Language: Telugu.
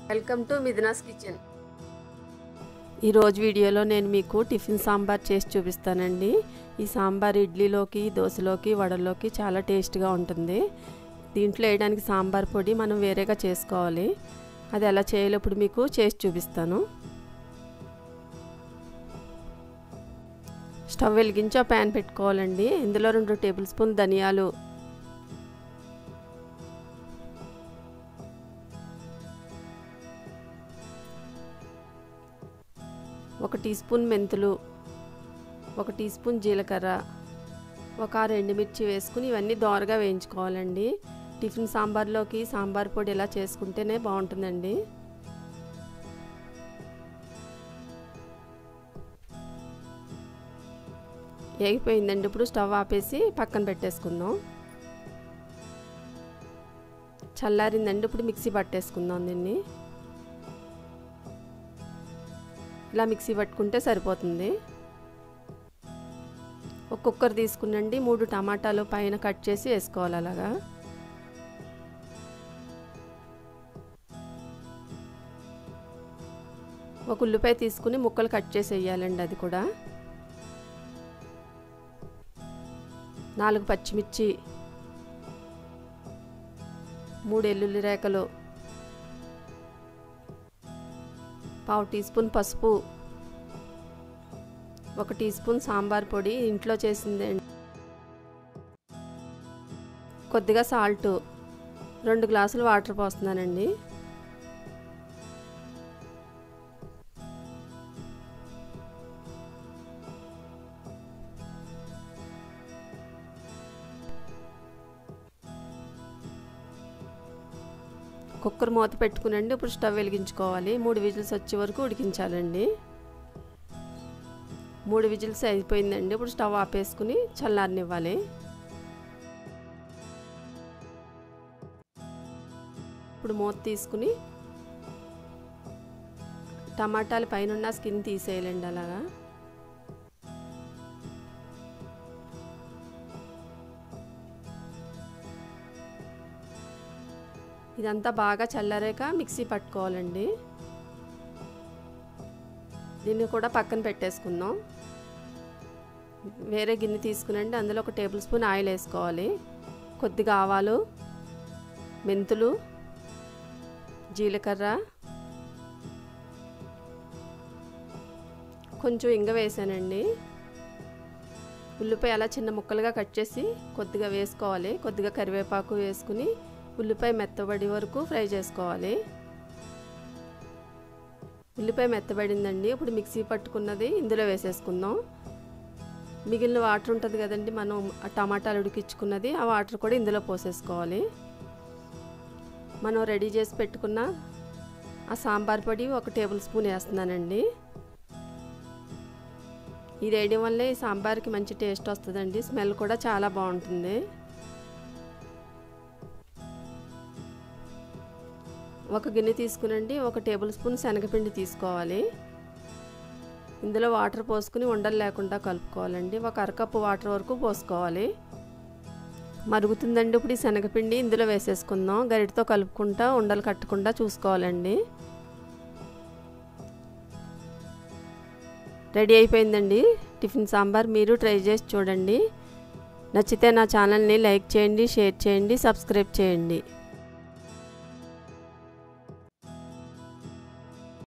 Welcome to Mithuna's kitchen. ఈ రోజు వీడియోలో నేను మీకు టిఫిన్ సాంబార్ చేసి చూపిస్తానండి. ఈ సాంబార్ ఇడ్లీలోకి, దోశలోకి, వడల్లోకి చాలా టేస్ట్గా ఉంటుంది. దీంట్లో వేయడానికి సాంబార్ పొడి మనం వేరేగా చేసుకోవాలి. అది ఎలా చేయాలో ఇప్పుడు మీకు చేసి చూపిస్తాను. స్టవ్ వెలిగించి ప్యాన్ పెట్టుకోవాలండి. ఇందులో 2 టేబుల్ స్పూన్ ధనియాలు, 1 టీ స్పూన్ మెంతులు, 1 టీ స్పూన్ జీలకర్ర, 1 ఎండుమిర్చి వేసుకుని ఇవన్నీ దోరగా వేయించుకోవాలండి. టిఫిన్ సాంబార్లోకి సాంబార్ పొడి ఇలా చేసుకుంటేనే బాగుంటుందండి. వేగిపోయిందండి. ఇప్పుడు స్టవ్ ఆపేసి పక్కన పెట్టేసుకుందాం. చల్లారిందండి. ఇప్పుడు మిక్సీ పట్టేసుకుందాం. దీన్ని ఇలా మిక్సీ పట్టుకుంటే సరిపోతుంది. ఒక కుక్కర్ తీసుకునండి. 3 టమాటాలు పైన కట్ చేసి వేసుకోవాలి. అలాగా ఒక ఉల్లిపాయ తీసుకుని ముక్కలు కట్ చేసి వేయాలండి. అది కూడా 4 పచ్చిమిర్చి, 3 వెల్లుల్లి రేఖలు, 1/2 టీ స్పూన్ పసుపు, 1 టీ స్పూన్ సాంబార్ పొడి ఇంట్లో చేసిందండి, కొద్దిగా సాల్ట్, 2 గ్లాసులు వాటర్ పోస్తున్నానండి. కుక్కర్ మూత పెట్టుకునండి. ఇప్పుడు స్టవ్ వెలిగించుకోవాలి. 3 విజిల్స్ వచ్చే వరకు ఉడికించాలండి. 3 విజిల్స్ అయిపోయిందండి. ఇప్పుడు స్టవ్ ఆపేసుకుని చల్లారనివ్వాలి. ఇప్పుడు మూత తీసుకుని టమాటాలు పైన స్కిన్ తీసేయాలండి. అలాగా ఇదంతా బాగా చల్లారాక మిక్సీ పట్టుకోవాలండి. దీన్ని కూడా పక్కన పెట్టేసుకుందాం. వేరే గిన్నె తీసుకునండి. అందులో 1 టేబుల్ స్పూన్ ఆయిల్ వేసుకోవాలి. కొద్దిగా ఆవాలు, మెంతులు, జీలకర్ర, కొంచెం ఇంగ వేసానండి. ఉల్లిపాయ అలా చిన్న ముక్కలుగా కట్ చేసి కొద్దిగా వేసుకోవాలి. కొద్దిగా కరివేపాకు వేసుకుని ఉల్లిపాయ మెత్తబడి వరకు ఫ్రై చేసుకోవాలి. ఉల్లిపాయ మెత్తబడిందండి. ఇప్పుడు మిక్సీ పట్టుకున్నది ఇందులో వేసేసుకుందాం. మిగిలిన వాటర్ ఉంటుంది కదండి, మనం టమాటాలు ఉడికించుకున్నది, ఆ వాటర్ కూడా ఇందులో పోసేసుకోవాలి. మనం రెడీ చేసి పెట్టుకున్న ఆ సాంబార్ పొడి 1 టేబుల్ స్పూన్ వేస్తున్నానండి. ఇది వేయడం వల్లే ఈ సాంబార్కి మంచి టేస్ట్ వస్తుందండి. స్మెల్ కూడా చాలా బాగుంటుంది. 1 గిన్నె తీసుకునండి. 1 టేబుల్ స్పూన్ శనగపిండి తీసుకోవాలి. ఇందులో వాటర్ పోసుకుని ఉండలు లేకుండా కలుపుకోవాలండి. 1 అరకప్పు వాటర్ వరకు పోసుకోవాలి. మరుగుతుందండి. ఇప్పుడు ఈ శనగపిండి ఇందులో వేసేసుకుందాం. గరిటతో కలుపుకుంటా ఉండలు కట్టకుండా చూసుకోవాలండి. రెడీ అయిపోయిందండి టిఫిన్ సాంబార్. మీరు ట్రై చేసి చూడండి. నచ్చితే నా ఛానల్ని లైక్ చేయండి, షేర్ చేయండి, సబ్స్క్రైబ్ చేయండి.